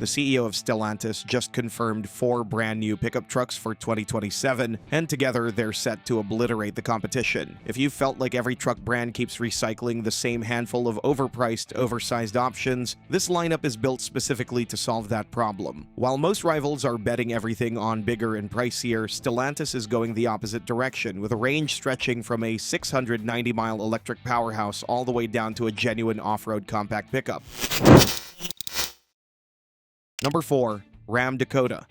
The CEO of Stellantis just confirmed 4 brand new pickup trucks for 2027, and together they're set to obliterate the competition. If you felt like every truck brand keeps recycling the same handful of overpriced, oversized options, this lineup is built specifically to solve that problem. While most rivals are betting everything on bigger and pricier, Stellantis is going the opposite direction, with a range stretching from a 690-mile electric powerhouse all the way down to a genuine off-road compact pickup. Number 4. Ram Dakota.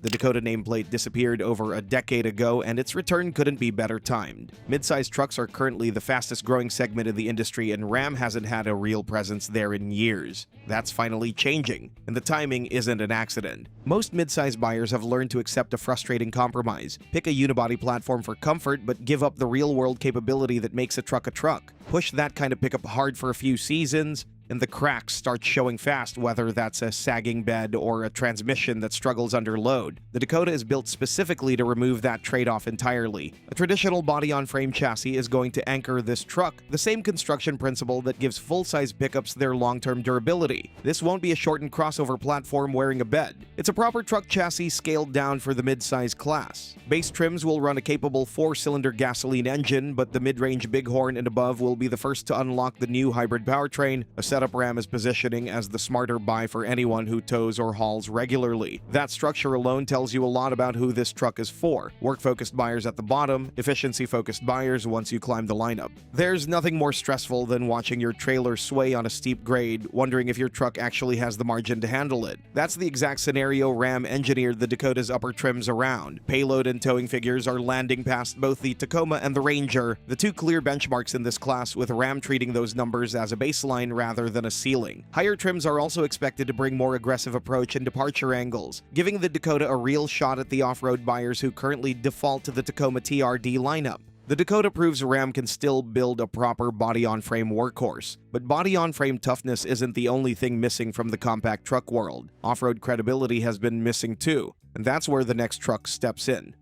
The Dakota nameplate disappeared over a decade ago, and its return couldn't be better timed. Mid-sized trucks are currently the fastest-growing segment of the industry, and Ram hasn't had a real presence there in years. That's finally changing, and the timing isn't an accident. Most mid-sized buyers have learned to accept a frustrating compromise. Pick a unibody platform for comfort, but give up the real-world capability that makes a truck a truck. Push that kind of pickup hard for a few seasons, and the cracks start showing fast, whether that's a sagging bed or a transmission that struggles under load. The Dakota is built specifically to remove that trade-off entirely. A traditional body-on-frame chassis is going to anchor this truck, the same construction principle that gives full-size pickups their long-term durability. This won't be a shortened crossover platform wearing a bed. It's a proper truck chassis scaled down for the mid-size class. Base trims will run a capable 4-cylinder gasoline engine, but the mid-range Bighorn and above will be the first to unlock the new hybrid powertrain, a setup Ram is positioning as the smarter buy for anyone who tows or hauls regularly. That structure alone tells you a lot about who this truck is for. Work-focused buyers at the bottom, efficiency-focused buyers once you climb the lineup. There's nothing more stressful than watching your trailer sway on a steep grade, wondering if your truck actually has the margin to handle it. That's the exact scenario Ram engineered the Dakota's upper trims around. Payload and towing figures are landing past both the Tacoma and the Ranger, the two clear benchmarks in this class, with Ram treating those numbers as a baseline rather than a ceiling. Higher trims are also expected to bring more aggressive approach and departure angles, giving the Dakota a real shot at the off-road buyers who currently default to the Tacoma TRD lineup. The Dakota proves Ram can still build a proper body-on-frame workhorse, but body-on-frame toughness isn't the only thing missing from the compact truck world. Off-road credibility has been missing too, and that's where the next truck steps in.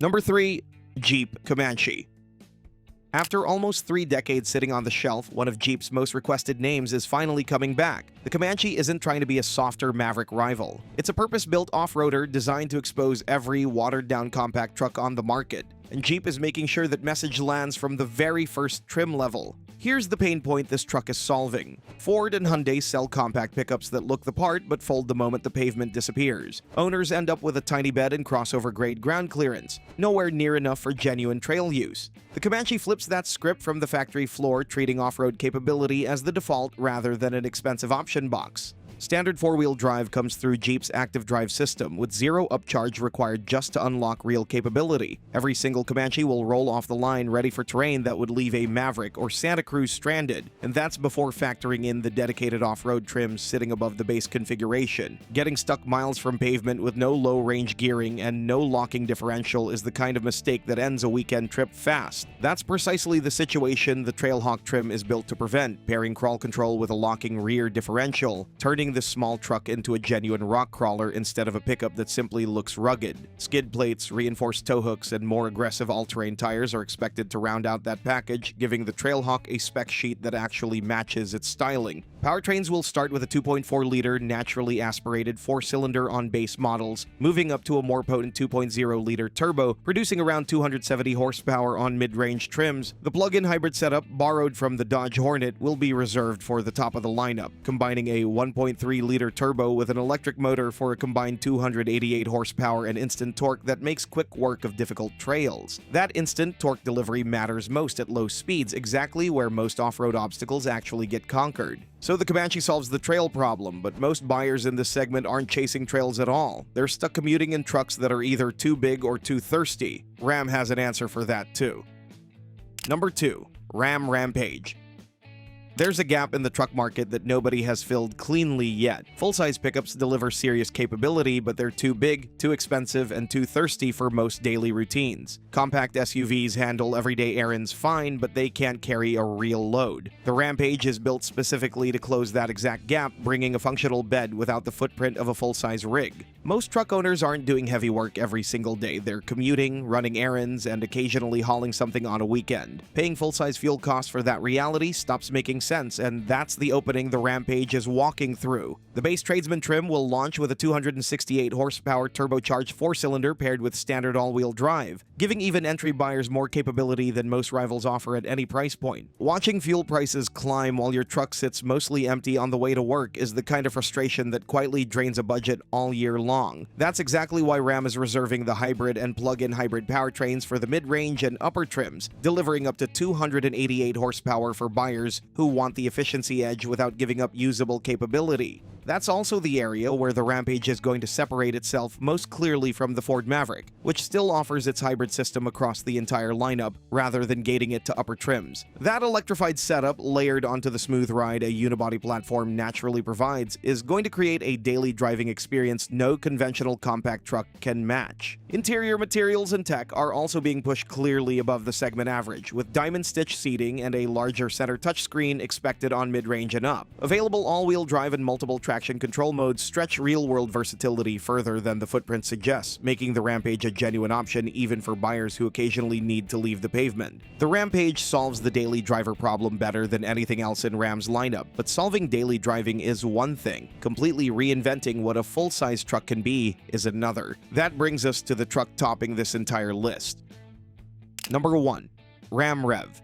Number 3. Jeep Comanche. After almost 3 decades sitting on the shelf, one of Jeep's most requested names is finally coming back. The Comanche isn't trying to be a softer Maverick rival. It's a purpose-built off-roader designed to expose every watered-down compact truck on the market, and Jeep is making sure that message lands from the very first trim level. Here's the pain point this truck is solving. Ford and Hyundai sell compact pickups that look the part but fold the moment the pavement disappears. Owners end up with a tiny bed and crossover-grade ground clearance, nowhere near enough for genuine trail use. The Comanche flips that script from the factory floor, treating off-road capability as the default rather than an expensive option box. Standard 4-wheel drive comes through Jeep's active drive system, with 0 upcharge required just to unlock real capability. Every single Comanche will roll off the line ready for terrain that would leave a Maverick or Santa Cruz stranded, and that's before factoring in the dedicated off-road trims sitting above the base configuration. Getting stuck miles from pavement with no low-range gearing and no locking differential is the kind of mistake that ends a weekend trip fast. That's precisely the situation the Trailhawk trim is built to prevent, pairing crawl control with a locking rear differential, turning this small truck into a genuine rock crawler instead of a pickup that simply looks rugged. Skid plates, reinforced tow hooks, and more aggressive all-terrain tires are expected to round out that package, giving the Trailhawk a spec sheet that actually matches its styling. Powertrains will start with a 2.4-liter naturally aspirated 4-cylinder on base models, moving up to a more potent 2.0-liter turbo, producing around 270 horsepower on mid-range trims. The plug-in hybrid setup, borrowed from the Dodge Hornet, will be reserved for the top of the lineup, combining a 1.3-liter turbo with an electric motor for a combined 288 horsepower and instant torque that makes quick work of difficult trails. That instant torque delivery matters most at low speeds, exactly where most off-road obstacles actually get conquered. So the Comanche solves the trail problem, but most buyers in this segment aren't chasing trails at all. They're stuck commuting in trucks that are either too big or too thirsty. Ram has an answer for that too. Number 2. Ram Rampage. There's a gap in the truck market that nobody has filled cleanly yet. Full-size pickups deliver serious capability, but they're too big, too expensive, and too thirsty for most daily routines. Compact SUVs handle everyday errands fine, but they can't carry a real load. The Rampage is built specifically to close that exact gap, bringing a functional bed without the footprint of a full-size rig. Most truck owners aren't doing heavy work every single day. They're commuting, running errands, and occasionally hauling something on a weekend. Paying full-size fuel costs for that reality stops making sense, and that's the opening the Rampage is walking through. The base tradesman trim will launch with a 268 horsepower turbocharged 4-cylinder paired with standard all-wheel drive, giving even entry buyers more capability than most rivals offer at any price point. Watching fuel prices climb while your truck sits mostly empty on the way to work is the kind of frustration that quietly drains a budget all year long. That's exactly why Ram is reserving the hybrid and plug-in hybrid powertrains for the mid-range and upper trims, delivering up to 288 horsepower for buyers who want the efficiency edge without giving up usable capability. That's also the area where the Rampage is going to separate itself most clearly from the Ford Maverick, which still offers its hybrid system across the entire lineup, rather than gating it to upper trims. That electrified setup, layered onto the smooth ride a unibody platform naturally provides, is going to create a daily driving experience no conventional compact truck can match. Interior materials and tech are also being pushed clearly above the segment average, with diamond stitch seating and a larger center touchscreen expected on mid-range and up. Available all-wheel drive and multiple traction control modes stretch real-world versatility further than the footprint suggests, making the Rampage a genuine option even for buyers who occasionally need to leave the pavement. The Rampage solves the daily driver problem better than anything else in Ram's lineup, but solving daily driving is one thing. Completely reinventing what a full-size truck can be is another. That brings us to the truck topping this entire list. Number 1. Ram Rev.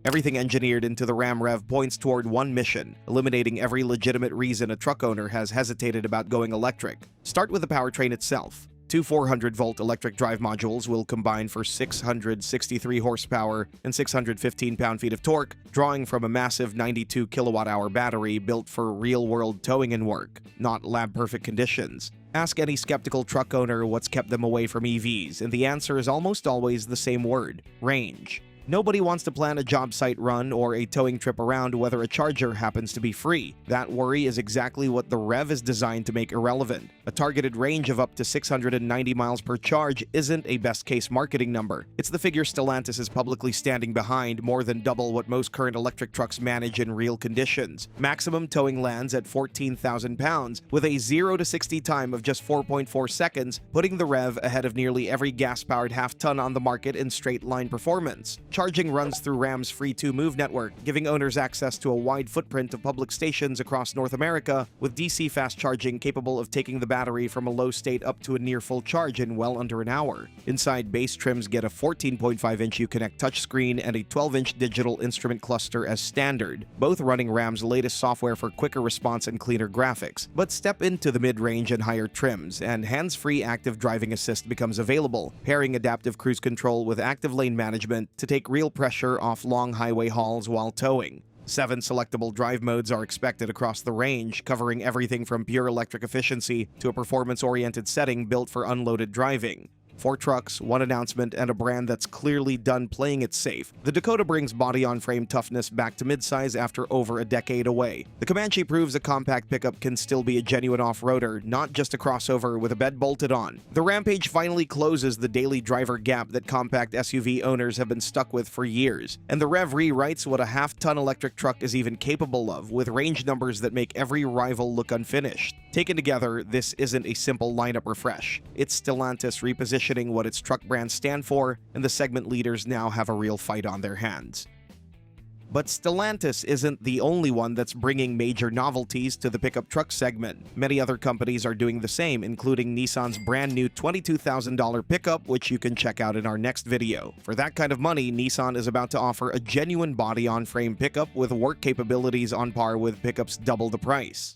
Everything engineered into the Ram Rev points toward one mission: eliminating every legitimate reason a truck owner has hesitated about going electric. Start with the powertrain itself. Two 400-volt electric drive modules will combine for 663 horsepower and 615 pound-feet of torque, drawing from a massive 92 kilowatt-hour battery built for real-world towing and work, not lab-perfect conditions. Ask any skeptical truck owner what's kept them away from EVs, and the answer is almost always the same word: range. Nobody wants to plan a job site run or a towing trip around whether a charger happens to be free. That worry is exactly what the Rev is designed to make irrelevant. A targeted range of up to 690 miles per charge isn't a best-case marketing number. It's the figure Stellantis is publicly standing behind, more than double what most current electric trucks manage in real conditions. Maximum towing lands at 14,000 pounds, with a 0 to 60 time of just 4.4 seconds, putting the Rev ahead of nearly every gas-powered half-ton on the market in straight-line performance. Charging runs through Ram's free 2Move network, giving owners access to a wide footprint of public stations across North America, with DC fast charging capable of taking the battery from a low state up to a near full charge in well under an hour. Inside, base trims get a 14.5-inch Uconnect touchscreen and a 12-inch digital instrument cluster as standard, both running Ram's latest software for quicker response and cleaner graphics. But step into the mid-range and higher trims, and hands-free active driving assist becomes available, pairing adaptive cruise control with active lane management to take real pressure off long highway hauls while towing. 7 selectable drive modes are expected across the range, covering everything from pure electric efficiency to a performance-oriented setting built for unloaded driving. 4 trucks, 1 announcement, and a brand that's clearly done playing it safe. The Dakota brings body-on-frame toughness back to midsize after over a decade away. The Comanche proves a compact pickup can still be a genuine off-roader, not just a crossover with a bed bolted on. The Rampage finally closes the daily driver gap that compact SUV owners have been stuck with for years. And the Rev rewrites what a half-ton electric truck is even capable of, with range numbers that make every rival look unfinished. Taken together, this isn't a simple lineup refresh. It's Stellantis repositioning what its truck brands stand for, and the segment leaders now have a real fight on their hands. But Stellantis isn't the only one that's bringing major novelties to the pickup truck segment. Many other companies are doing the same, including Nissan's brand new $22,000 pickup, which you can check out in our next video. For that kind of money, Nissan is about to offer a genuine body-on-frame pickup with work capabilities on par with pickups double the price.